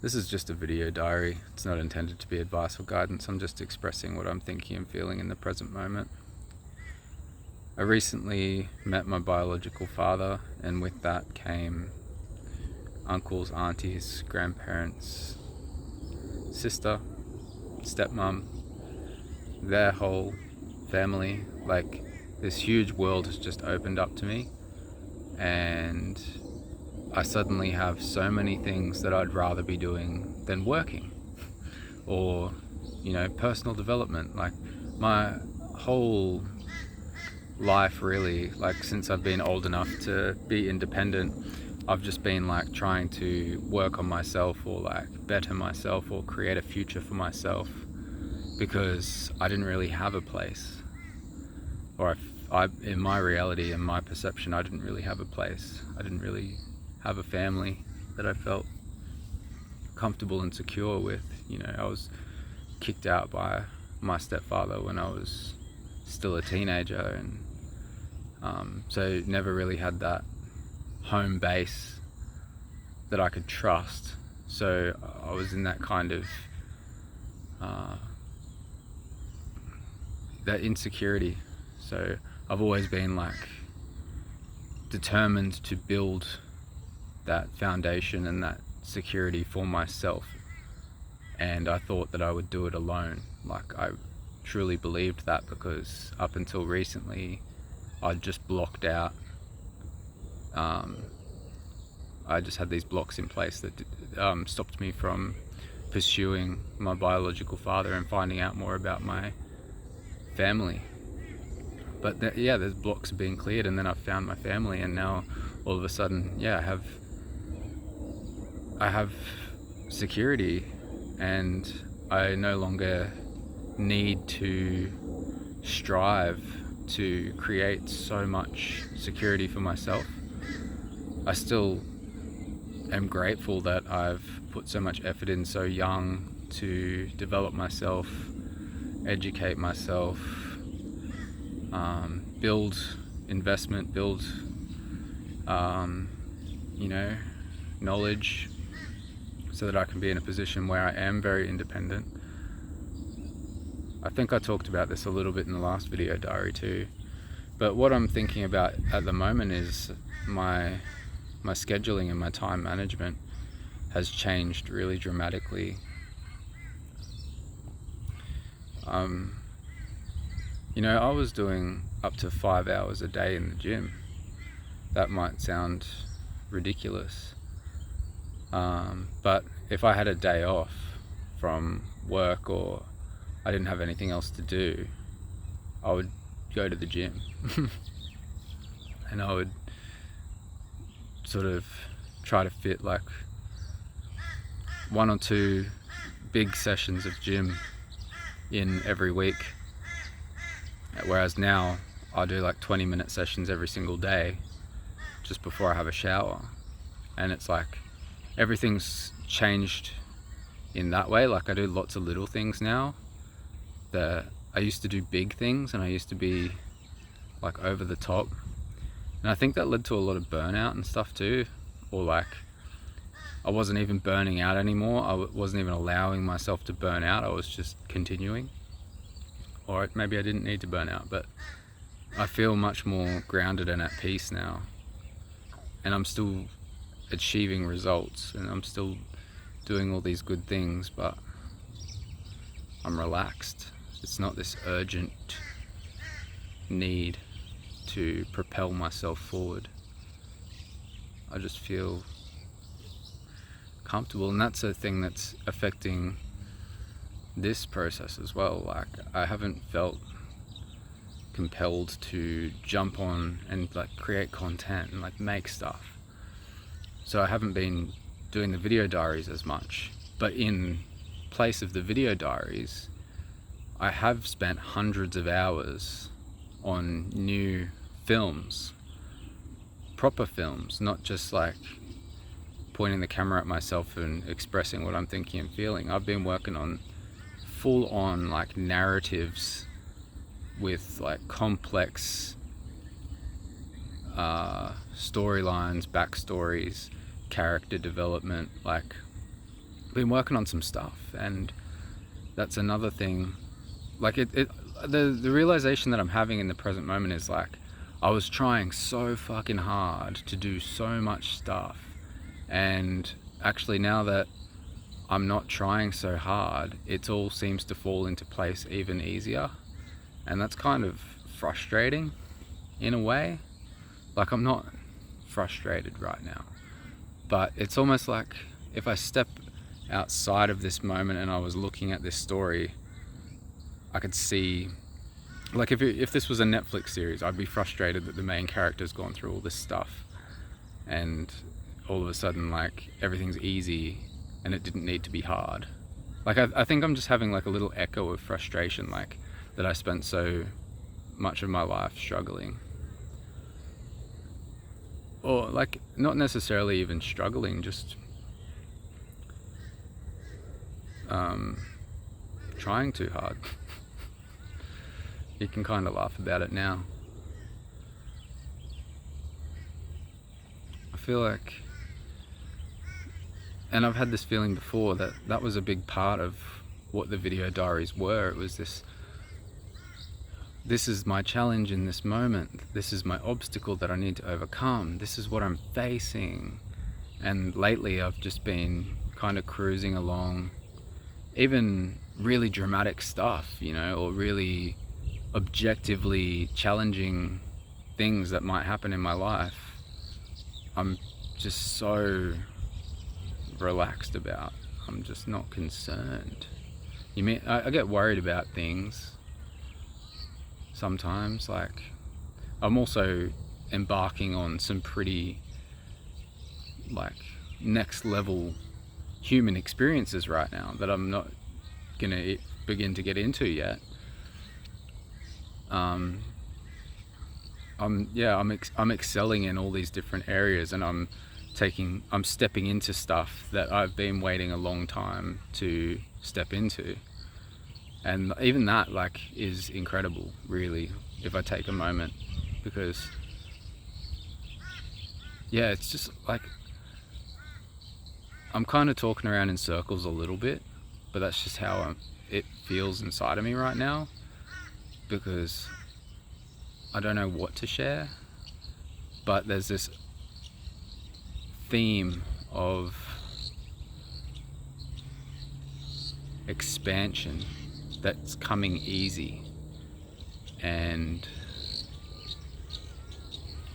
This is just a video diary. It's not intended to be advice or guidance. I'm just expressing what I'm thinking and feeling in the present moment. I recently met my biological father, and with that came uncles, aunties, grandparents, sister, stepmom, their whole family. Like, this huge world has just opened up to me, and I suddenly have so many things that I'd rather be doing than working or, personal development. Like, my whole life, really, like, since I've been old enough to be independent, I've just been like trying to work on myself, or like better myself, or create a future for myself, because I didn't really have a place, or in my reality and my perception, I didn't really have a place. I didn't really have a family that I felt comfortable and secure with. I was kicked out by my stepfather when I was still a teenager, and so never really had that home base that I could trust. So I was in that kind of that insecurity. So I've always been like determined to build that foundation and that security for myself, and I thought that I would do it alone. Like, I truly believed that, because up until recently I'd just blocked out. I just had these blocks in place that stopped me from pursuing my biological father and finding out more about my family. But those blocks are being cleared, and then I've found my family, and now all of a sudden, I have security, and I no longer need to strive to create so much security for myself. I still am grateful that I've put so much effort in so young to develop myself, educate myself, build investment, build knowledge, so that I can be in a position where I am very independent. I think I talked about this a little bit in the last video diary too, but what I'm thinking about at the moment is my scheduling and my time management has changed really dramatically. I was doing up to 5 hours a day in the gym. That might sound ridiculous, but if I had a day off from work, or I didn't have anything else to do, I would go to the gym and I would sort of try to fit like 1 or 2 big sessions of gym in every week, whereas now I do like 20-minute sessions every single day just before I have a shower. And it's like everything's changed in that way. Like, I do lots of little things now that I used to do big things, and I used to be like over the top, and I think that led to a lot of burnout and stuff too. Or like, I wasn't even burning out anymore. I wasn't even allowing myself to burn out. I was just continuing. Or maybe I didn't need to burn out, but I feel much more grounded and at peace now, and I'm still achieving results, and I'm still doing all these good things, but I'm relaxed. It's not this urgent need to propel myself forward. I just feel comfortable, and that's a thing that's affecting this process as well. Like, I haven't felt compelled to jump on and like create content and like make stuff, so I haven't been doing the video diaries as much. But in place of the video diaries, I have spent hundreds of hours on new films, proper films, not just like pointing the camera at myself and expressing what I'm thinking and feeling. I've been working on full on like narratives with like complex storylines, backstories, character development, like been working on some stuff, and that's another thing. Like the realization that I'm having in the present moment is like, I was trying so fucking hard to do so much stuff, and actually now that I'm not trying so hard, it all seems to fall into place even easier, and that's kind of frustrating in a way. Like, I'm not frustrated right now, but it's almost like if I step outside of this moment and I was looking at this story, I could see, like, if this was a Netflix series, I'd be frustrated that the main character's gone through all this stuff and all of a sudden, like, everything's easy and it didn't need to be hard. Like, I think I'm just having like a little echo of frustration, like, that I spent so much of my life struggling, or like not necessarily even struggling, just trying too hard. You can kind of laugh about it now. I feel like, and I've had this feeling before, that was a big part of what the video diaries were. It was this is my challenge in this moment. This is my obstacle that I need to overcome. This is what I'm facing. And lately I've just been kind of cruising along, even really dramatic stuff, you know, or really objectively challenging things that might happen in my life. I'm just so relaxed about. I'm just not concerned. I get worried about things sometimes. Like, I'm also embarking on some pretty, like, next level human experiences right now that I'm not gonna begin to get into yet. I'm excelling in all these different areas, and I'm stepping into stuff that I've been waiting a long time to step into. And even that, like, is incredible, really, if I take a moment, because yeah, it's just like, I'm kind of talking around in circles a little bit, but that's just how it feels inside of me right now, because I don't know what to share, but there's this theme of expansion that's coming easy, and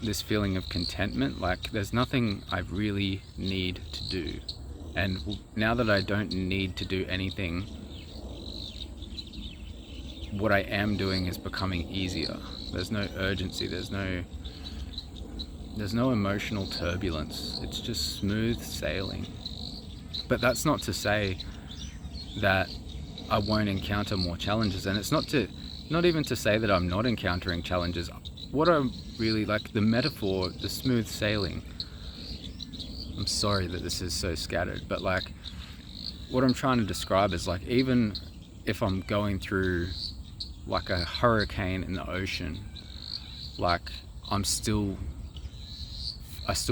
this feeling of contentment, like there's nothing I really need to do, and now that I don't need to do anything, what I am doing is becoming easier. There's no urgency, there's no emotional turbulence. It's just smooth sailing. But that's not to say that I won't encounter more challenges, and it's not even to say that I'm not encountering challenges. What I really like, the metaphor, the smooth sailing, I'm sorry that this is so scattered, but like, what I'm trying to describe is, like, even if I'm going through like a hurricane in the ocean, like, I still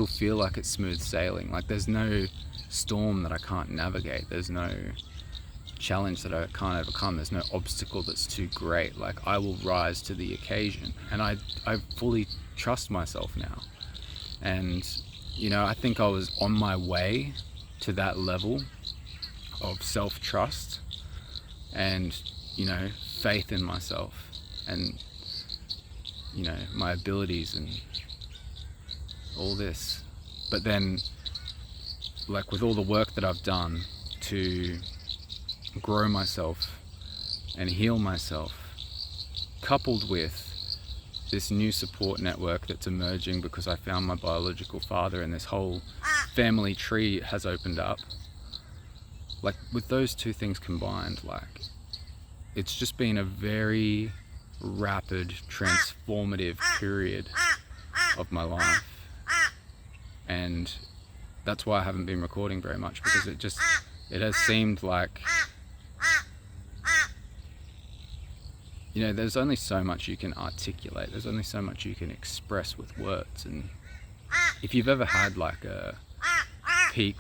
feel like it's smooth sailing. Like, there's no storm that I can't navigate, there's no challenge that I can't overcome, there's no obstacle that's too great. Like, I will rise to the occasion, and I fully trust myself now. And, you know, I think I was on my way to that level of self-trust and, you know, faith in myself and, you know, my abilities and all this. But then, like, with all the work that I've done to grow myself and heal myself, coupled with this new support network that's emerging because I found my biological father, and this whole family tree has opened up, like, with those two things combined, like, it's just been a very rapid, transformative period of my life. And that's why I haven't been recording very much, because it has seemed like, you know, there's only so much you can articulate, there's only so much you can express with words. And if you've ever had like a peak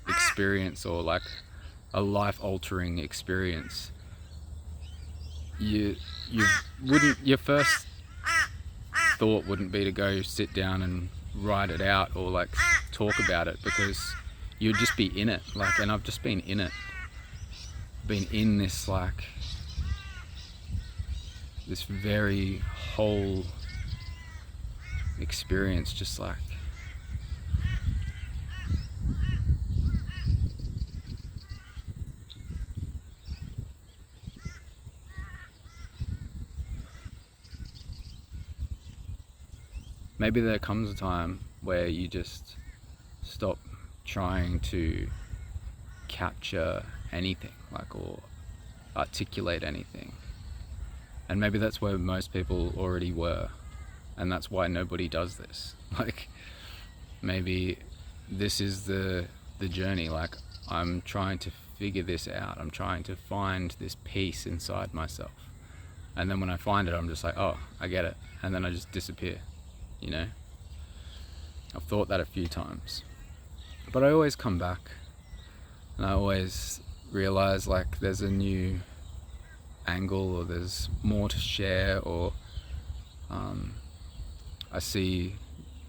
experience, or like a life-altering experience, you wouldn't, your first thought wouldn't be to go sit down and write it out or like talk about it, because you'd just be in it. Like, and I've just been in it, been in this like this very whole experience, just like maybe there comes a time where you just stop trying to capture anything, like, or articulate anything. And maybe that's where most people already were, and that's why nobody does this. Like, maybe this is the journey. Like, I'm trying to figure this out. I'm trying to find this peace inside myself. And then when I find it, I'm just like, oh, I get it. And then I just disappear, you know? I've thought that a few times. But I always come back, and I always realize like there's a new angle, or there's more to share, or I see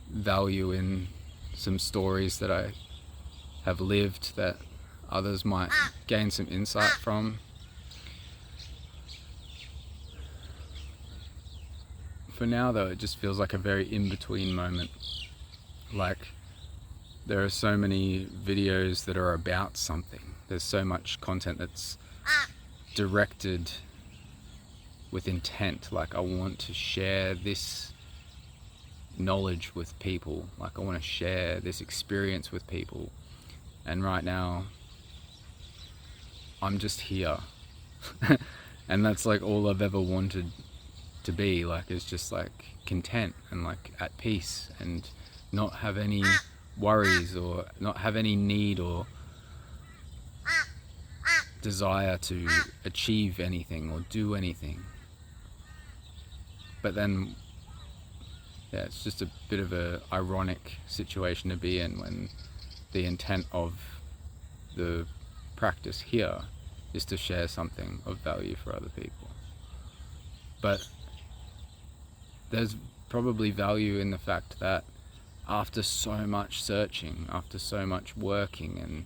value in some stories that I have lived that others might gain some insight from. For now though, it just feels like a very in-between moment. Like, there are so many videos that are about something. There's so much content that's directed with intent. Like, I want to share this knowledge with people. Like, I want to share this experience with people. And right now, I'm just here. And that's like all I've ever wanted to be. Like, is just like content and like at peace, and not have any worries, or not have any need or desire to achieve anything or do anything. But then, yeah, it's just a bit of a ironic situation to be in, when the intent of the practice here is to share something of value for other people. But there's probably value in the fact that after so much searching, after so much working and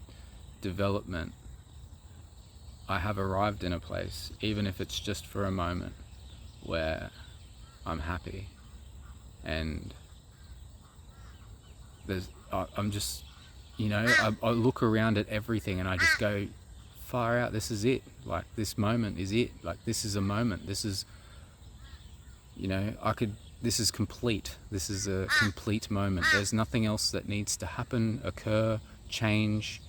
development, I have arrived in a place, even if it's just for a moment, where I'm happy. And I'm just, you know, I look around at everything and I just go, far out, this is it. Like, this moment is it. Like, this is a moment. This is, you know, this is complete. This is a complete moment. There's nothing else that needs to happen, occur, change.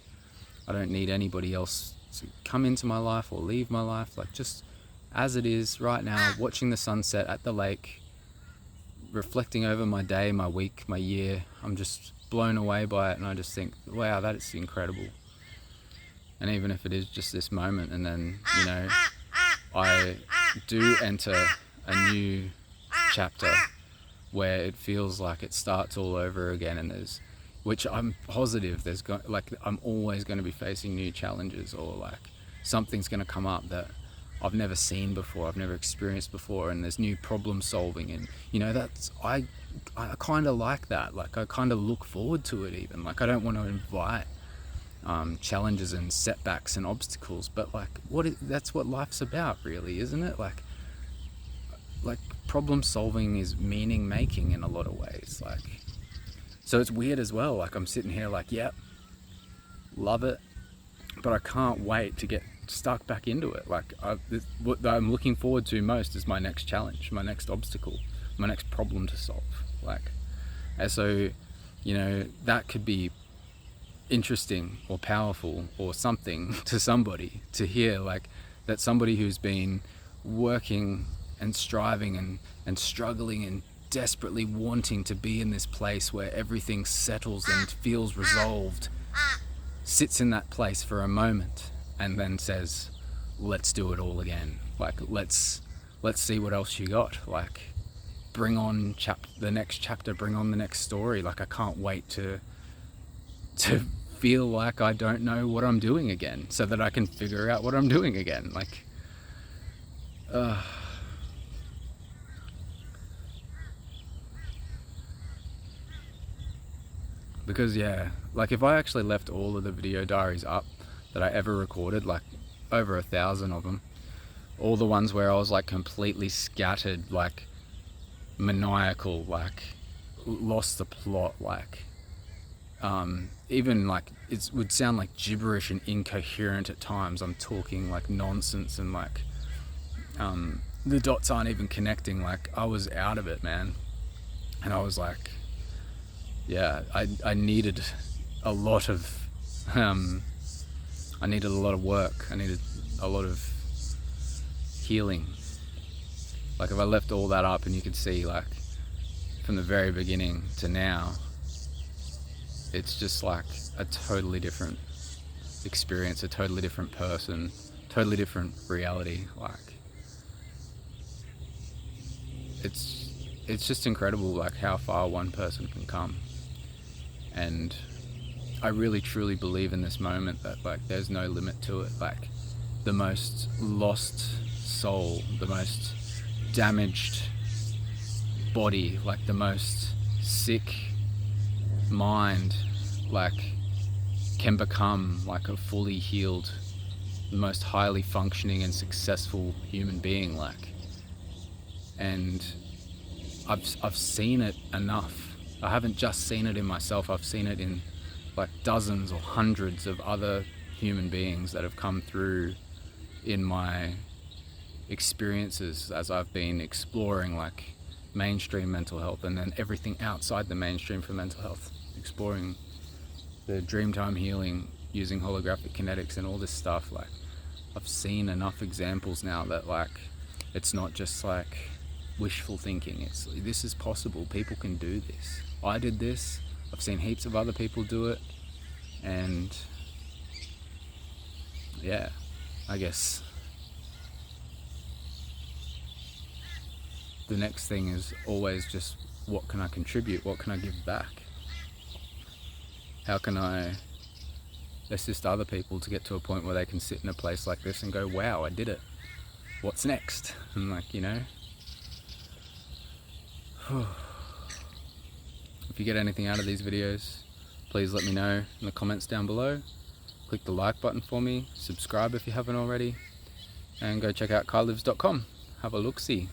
I don't need anybody else to come into my life or leave my life. Like, just as it is right now, watching the sunset at the lake, reflecting over my day, my week, my year. I'm just blown away by it, and I just think, wow, that is incredible. And even if it is just this moment, and then, you know, I do enter a new chapter where it feels like it starts all over again, and which I'm positive I'm always going to be facing new challenges, or like something's going to come up that I've never seen before, I've never experienced before, and there's new problem solving, and you know, I kind of like that. Like, I kind of look forward to it even. Like, I don't want to invite challenges and setbacks and obstacles, but like that's what life's about, really, isn't it? Like problem solving is meaning making in a lot of ways. Like, so it's weird as well. Like, I'm sitting here like, yep, love it, but I can't wait to get stuck back into it. Like, what I'm looking forward to most is my next challenge, my next obstacle, my next problem to solve. Like, and so, you know, that could be interesting or powerful or something to somebody to hear, like, that somebody who's been working and striving and struggling and desperately wanting to be in this place where everything settles and feels resolved, sits in that place for a moment and then says, let's do it all again. Like, let's see what else you got. Like, bring on the next chapter, bring on the next story. Like, I can't wait to feel like I don't know what I'm doing again, so that I can figure out what I'm doing again. Like, because yeah, like if I actually left all of the video diaries up that I ever recorded, like over 1,000 of them, all the ones where I was like completely scattered, like maniacal, like lost the plot, like even like it would sound like gibberish and incoherent at times. I'm talking like nonsense and like the dots aren't even connecting. Like I was out of it, man. And I was like, yeah, I needed a lot of I needed a lot of work. I needed a lot of healing. Like if I left all that up, and you could see like from the very beginning to now, it's just like a totally different experience, a totally different person, totally different reality. Like it's just incredible, like how far one person can come. And I really truly believe in this moment that like there's no limit to it. Like the most lost soul, the most damaged body, like the most sick mind, like can become like a fully healed, the most highly functioning and successful human being. Like, and I've seen it enough. I haven't just seen it in myself, I've seen it in like dozens or hundreds of other human beings that have come through in my experiences as I've been exploring like mainstream mental health, and then everything outside the mainstream for mental health, exploring the Dreamtime healing using holographic kinetics and all this stuff. Like I've seen enough examples now that like it's not just like wishful thinking. It's this is possible. People can do this. I did this. I've seen heaps of other people do it, and yeah, I guess the next thing is always just what can I contribute? What can I give back? How can I assist other people to get to a point where they can sit in a place like this and go, wow, I did it. What's next? And like, you know, if you get anything out of these videos, please let me know in the comments down below. Click the like button for me, subscribe if you haven't already, and go check out kylives.com. Have a look-see.